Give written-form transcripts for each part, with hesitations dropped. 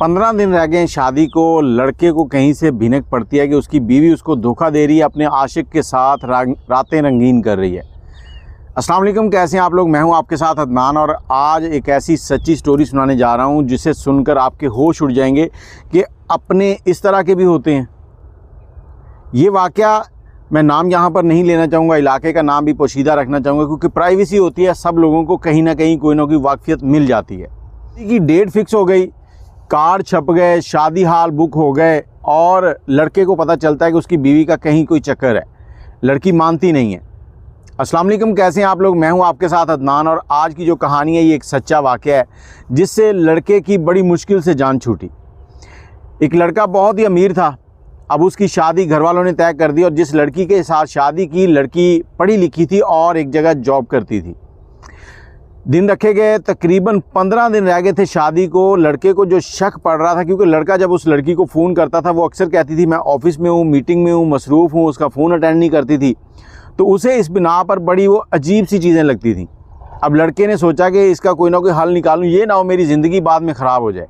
15 दिन रह गए शादी को। लड़के को कहीं से भिनक पड़ती है कि उसकी बीवी उसको धोखा दे रही है, अपने आशिक के साथ रातें रंगीन कर रही है। अस्सलाम वालेकुम, कैसे हैं आप लोग। मैं हूं आपके साथ अदनान और आज एक ऐसी सच्ची स्टोरी सुनाने जा रहा हूं जिसे सुनकर आपके होश उड़ जाएंगे कि अपने इस तरह के भी होते हैं। ये वाक़या मैं नाम यहाँ पर नहीं लेना चाहूँगा, इलाके का नाम भी पोशीदा रखना चाहूँगा क्योंकि प्राइवेसी होती है, सब लोगों को कहीं ना कहीं कोई ना कोई वाकफियत मिल जाती है। कि डेट फिक्स हो गई, कार्ड छप गए, शादी हाल बुक हो गए और लड़के को पता चलता है कि उसकी बीवी का कहीं कोई चक्कर है, लड़की मानती नहीं है। अस्सलाम वालेकुम, कैसे हैं आप लोग। मैं हूं आपके साथ अदनान और आज की जो कहानी है ये एक सच्चा वाक़या है जिससे लड़के की बड़ी मुश्किल से जान छूटी। एक लड़का बहुत ही अमीर था, अब उसकी शादी घर वालों ने तय कर दी और जिस लड़की के साथ शादी की, लड़की पढ़ी लिखी थी और एक जगह जॉब करती थी। दिन रखे गए, तकरीबन 15 दिन रह गए थे शादी को। लड़के को जो शक पड़ रहा था, क्योंकि लड़का जब उस लड़की को फ़ोन करता था वो अक्सर कहती थी मैं ऑफिस में हूँ, मीटिंग में हूँ, मसरूफ़ हूँ, उसका फ़ोन अटेंड नहीं करती थी, तो उसे इस बिना पर बड़ी वो अजीब सी चीज़ें लगती थी। अब लड़के ने सोचा कि इसका कोई ना कोई हल निकालूं, ये ना हो मेरी ज़िंदगी बाद में ख़राब हो जाए।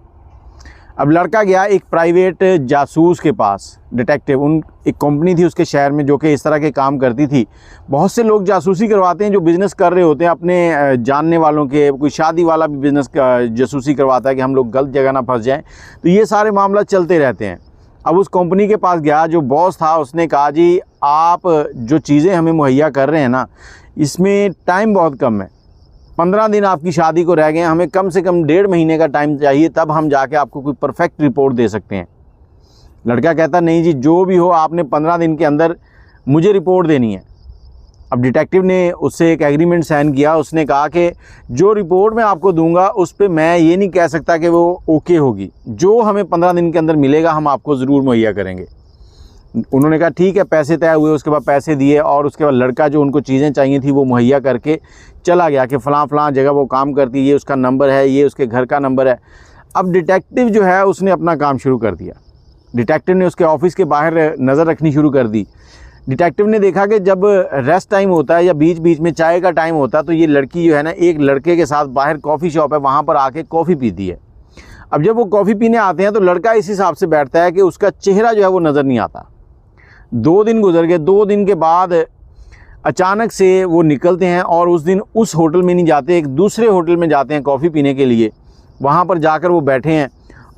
अब लड़का गया एक प्राइवेट जासूस के पास, डिटेक्टिव। एक कंपनी थी उसके शहर में जो कि इस तरह के काम करती थी। बहुत से लोग जासूसी करवाते हैं जो बिज़नेस कर रहे होते हैं अपने जानने वालों के। कोई शादी वाला भी बिज़नेस का जासूसी करवाता है कि हम लोग गलत जगह ना फंस जाएं, तो ये सारे मामला चलते रहते हैं। अब उस कंपनी के पास गया, जो बॉस था उसने कहा जी आप जो चीज़ें हमें मुहैया कर रहे हैं ना, इसमें टाइम बहुत कम है, 15 दिन आपकी शादी को रह गए हैं, हमें कम से कम 1.5 महीने का टाइम चाहिए, तब हम जाके आपको कोई परफेक्ट रिपोर्ट दे सकते हैं। लड़का कहता नहीं जी, जो भी हो आपने 15 दिन के अंदर मुझे रिपोर्ट देनी है। अब डिटेक्टिव ने उससे एक एग्रीमेंट साइन किया। उसने कहा कि जो रिपोर्ट मैं आपको दूंगा उस पर मैं ये नहीं कह सकता कि वो ओके होगी, जो हमें 15 दिन के अंदर मिलेगा हम आपको ज़रूर मुहैया करेंगे। उन्होंने कहा ठीक है, पैसे तय हुए। उसके बाद पैसे दिए और उसके बाद लड़का जो उनको चीज़ें चाहिए थी वो मुहैया करके चला गया कि फ़लाँ जगह वो काम करती है, ये उसका नंबर है, ये उसके घर का नंबर है। अब डिटेक्टिव जो है उसने अपना काम शुरू कर दिया। डिटेक्टिव ने उसके ऑफिस के बाहर नज़र रखनी शुरू कर दी। डिटेक्टिव ने देखा कि जब रेस्ट टाइम होता है या बीच बीच में चाय का टाइम होता है तो ये लड़की जो है ना एक लड़के के साथ बाहर कॉफ़ी शॉप है वहाँ पर आके कॉफ़ी पीती है। अब जब वो कॉफ़ी पीने आते हैं तो लड़का इस हिसाब से बैठता है कि उसका चेहरा जो है वो नज़र नहीं आता। 2 दिन गुजर गए। 2 दिन के बाद अचानक से वो निकलते हैं और उस दिन उस होटल में नहीं जाते, एक दूसरे होटल में जाते हैं कॉफ़ी पीने के लिए। वहाँ पर जाकर वो बैठे हैं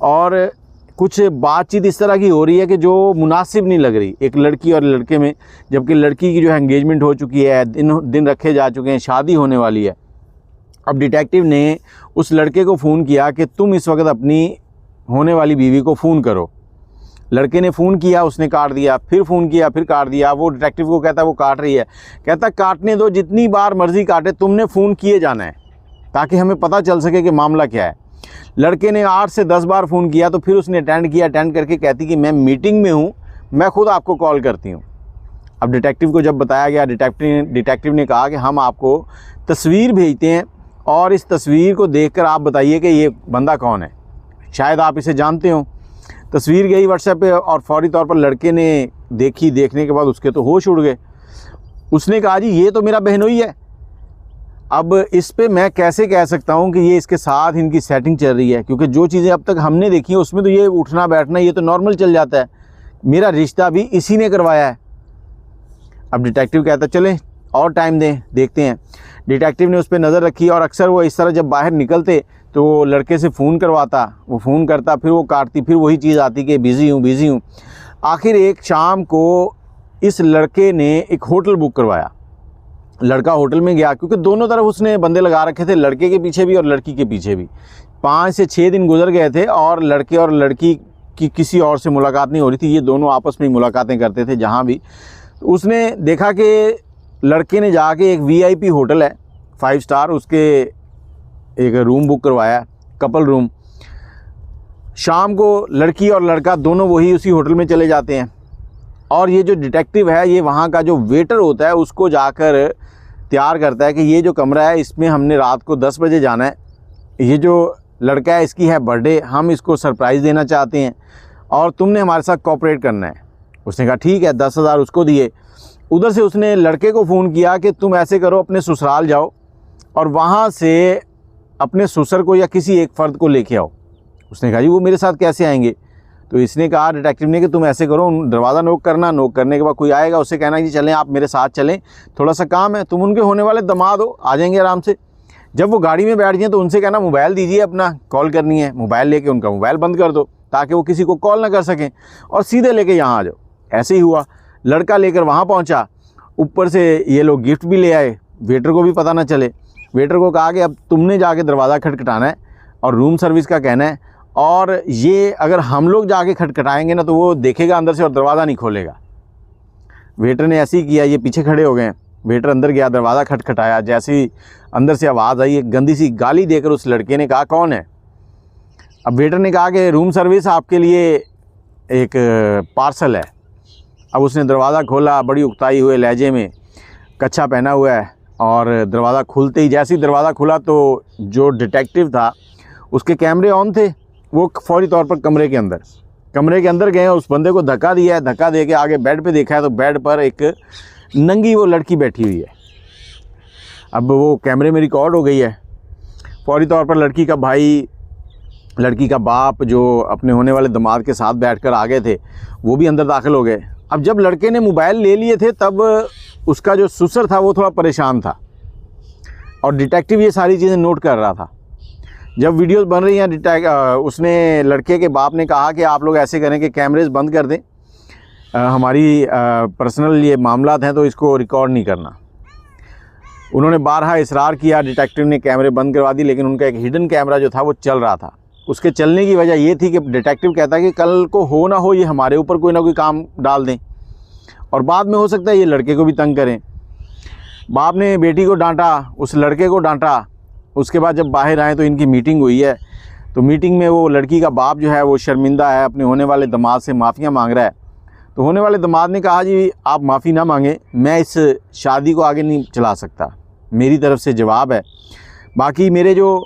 और कुछ बातचीत इस तरह की हो रही है कि जो मुनासिब नहीं लग रही एक लड़की और लड़के में, जबकि लड़की की जो है एंगेजमेंट हो चुकी है, दिन रखे जा चुके हैं, शादी होने वाली है। अब डिटेक्टिव ने उस लड़के को फ़ोन किया कि तुम इस वक्त अपनी होने वाली बीवी को फ़ोन करो। लड़के ने फ़ोन किया, उसने काट दिया, फिर फ़ोन किया, फिर काट दिया। वो डिटेक्टिव को कहता वो काट रही है, कहता काटने दो, जितनी बार मर्ज़ी काटे, तुमने फ़ोन किए जाना है ताकि हमें पता चल सके कि मामला क्या है। लड़के ने 8 से 10 बार फ़ोन किया तो फिर उसने अटेंड किया। अटेंड करके कहती कि मैं मीटिंग में हूँ, मैं खुद आपको कॉल करती हूँ। अब डिटेक्टिव को जब बताया गया, डिटेक्टिव ने कहा कि हम आपको तस्वीर भेजते हैं और इस तस्वीर को देखकर आप बताइए कि ये बंदा कौन है, शायद आप इसे जानते हो। तस्वीर गई व्हाट्सएप पे और फौरी तौर पर लड़के ने देखी। देखने के बाद उसके तो होश उड़ गए। उसने कहा जी ये तो मेरा बहनोई है, अब इस पे मैं कैसे कह सकता हूँ कि ये इसके साथ इनकी सेटिंग चल रही है, क्योंकि जो चीज़ें अब तक हमने देखी हैं उसमें तो ये उठना बैठना ये तो नॉर्मल चल जाता है, मेरा रिश्ता भी इसी ने करवाया है। अब डिटेक्टिव कहता चलें और टाइम दें, देखते हैं। डिटेक्टिव ने उस पर नज़र रखी और अक्सर वो इस तरह जब बाहर निकलते तो लड़के से फ़ोन करवाता, वो फ़ोन करता, फिर वो काटती, फिर वही चीज़ आती कि बिज़ी हूँ। आखिर एक शाम को इस लड़के ने एक होटल बुक करवाया। लड़का होटल में गया, क्योंकि दोनों तरफ उसने बंदे लगा रखे थे, लड़के के पीछे भी और लड़की के पीछे भी। 5 से 6 दिन गुजर गए थे और लड़के और लड़की की किसी और से मुलाकात नहीं हो रही थी, ये दोनों आपस में मुलाकातें करते थे जहाँ भी। उसने देखा कि लड़के ने जाके एक VIP होटल है 5 स्टार, उसके एक रूम बुक करवाया, कपल रूम। शाम को लड़की और लड़का दोनों वही उसी होटल में चले जाते हैं और ये जो डिटेक्टिव है ये वहाँ का जो वेटर होता है उसको जाकर तैयार करता है कि ये जो कमरा है इसमें हमने रात को 10 बजे जाना है, ये जो लड़का है इसकी है बर्थडे, हम इसको सरप्राइज़ देना चाहते हैं और तुमने हमारे साथ कोऑपरेट करना है। उसने कहा ठीक है, 10,000 उसको दिए। उधर से उसने लड़के को फ़ोन किया कि तुम ऐसे करो, अपने ससुराल जाओ और वहाँ से अपने ससुर को या किसी एक फ़र्द को लेके आओ। उसने कहा जी वो मेरे साथ कैसे आएंगे? तो इसने कहा, डिटेक्टिव ने, कि तुम ऐसे करो, दरवाज़ा नॉक करना, नॉक करने के बाद कोई आएगा उससे कहना कि चलें आप मेरे साथ चलें, थोड़ा सा काम है, तुम उनके होने वाले दामाद हो, आ जाएंगे आराम से। जब वो गाड़ी में बैठ जाएँ तो उनसे कहना मोबाइल दीजिए अपना, कॉल करनी है। मोबाइल लेके उनका मोबाइल बंद कर दो ताकि वो किसी को कॉल ना कर सकें, और सीधे लेके यहाँ आ जाओ। ऐसे ही हुआ, लड़का लेकर वहाँ पहुँचा, ऊपर से ये लोग गिफ्ट भी ले आए, वेटर को भी पता ना चले। वेटर को कहा कि अब तुमने जाके दरवाज़ा खटखटाना है और रूम सर्विस का कहना है, और ये अगर हम लोग जाके खटखटाएंगे ना तो वो देखेगा अंदर से और दरवाज़ा नहीं खोलेगा। वेटर ने ऐसे ही किया, ये पीछे खड़े हो गए हैं। वेटर अंदर गया, दरवाज़ा खटखटाया, जैसे ही अंदर से आवाज़ आई, एक गंदी सी गाली देकर उस लड़के ने कहा कौन है? अब वेटर ने कहा कि रूम सर्विस, आपके लिए एक पार्सल है। अब उसने दरवाज़ा खोला, बड़ी उकताई हुए लहजे में, कच्छा पहना हुआ है, और दरवाज़ा खुलते ही, जैसे ही दरवाज़ा खुला तो जो डिटेक्टिव था उसके कैमरे ऑन थे, वो फौरी तौर पर कमरे के अंदर गए, उस बंदे को धक्का दिया है, धक्का दे के आगे बेड पे देखा है तो बेड पर एक नंगी वो लड़की बैठी हुई है। अब वो कैमरे में रिकॉर्ड हो गई है। फौरी तौर पर लड़की का भाई, लड़की का बाप जो अपने होने वाले दामाद के साथ बैठकर आ गए थे, वो भी अंदर दाखिल हो गए। अब जब लड़के ने मोबाइल ले लिए थे तब उसका जो ससुर था वो थोड़ा परेशान था, और डिटेक्टिव ये सारी चीज़ें नोट कर रहा था। जब वीडियोस बन रही हैं, उसने, लड़के के बाप ने कहा कि आप लोग ऐसे करें कि कैमरेज बंद कर दें, हमारी पर्सनल ये मामलात हैं तो इसको रिकॉर्ड नहीं करना। उन्होंने बारहा इसरार किया, डिटेक्टिव ने कैमरे बंद करवा दी, लेकिन उनका एक हिडन कैमरा जो था वो चल रहा था। उसके चलने की वजह ये थी कि डिटेक्टिव कहता है कि कल को हो ना हो ये हमारे ऊपर कोई ना कोई काम डाल दें, और बाद में हो सकता है ये लड़के को भी तंग करें। बाप ने बेटी को डांटा, उस लड़के को डांटा। उसके बाद जब बाहर आए तो इनकी मीटिंग हुई है, तो मीटिंग में वो लड़की का बाप जो है वो शर्मिंदा है, अपने होने वाले दामाद से माफ़ियाँ मांग रहा है। तो होने वाले दामाद ने कहा जी आप माफ़ी ना मांगें, मैं इस शादी को आगे नहीं चला सकता, मेरी तरफ से जवाब है। बाकी मेरे जो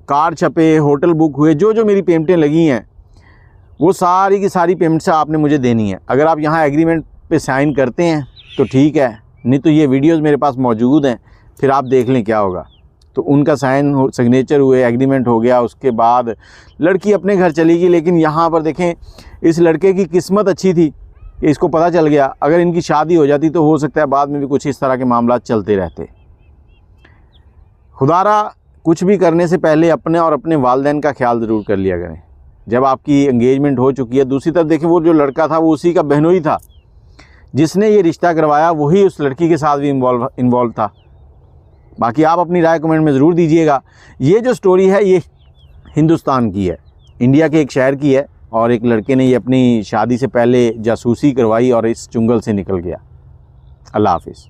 कार्ड छपे, होटल बुक हुए, जो मेरी पेमेंटें लगी हैं, वो सारी की सारी पेमेंट्स आपने मुझे देनी है। अगर आप यहाँ एग्रीमेंट पे साइन करते हैं तो ठीक है, नहीं तो ये वीडियोस मेरे पास मौजूद हैं, फिर आप देख लें क्या होगा। तो उनका साइन सिग्नेचर हुए, एग्रीमेंट हो गया। उसके बाद लड़की अपने घर चली गई। लेकिन यहाँ पर देखें, इस लड़के की किस्मत अच्छी थी कि इसको पता चल गया, अगर इनकी शादी हो जाती तो हो सकता है बाद में भी कुछ इस तरह के मामला चलते रहते। खुदारा कुछ भी करने से पहले अपने और अपने वालिदैन का ख्याल ज़रूर कर लिया करें। जब आपकी एंगेजमेंट हो चुकी है, दूसरी तरफ देखें, वो जो लड़का था वो उसी का बहनोई था, जिसने ये रिश्ता करवाया वही उस लड़की के साथ भी इन्वॉल्व था। बाकी आप अपनी राय कमेंट में ज़रूर दीजिएगा। ये जो स्टोरी है ये हिंदुस्तान की है, इंडिया के एक शहर की है, और एक लड़के ने ये अपनी शादी से पहले जासूसी करवाई और इस चुंगल से निकल गया। अल्लाह हाफिज़।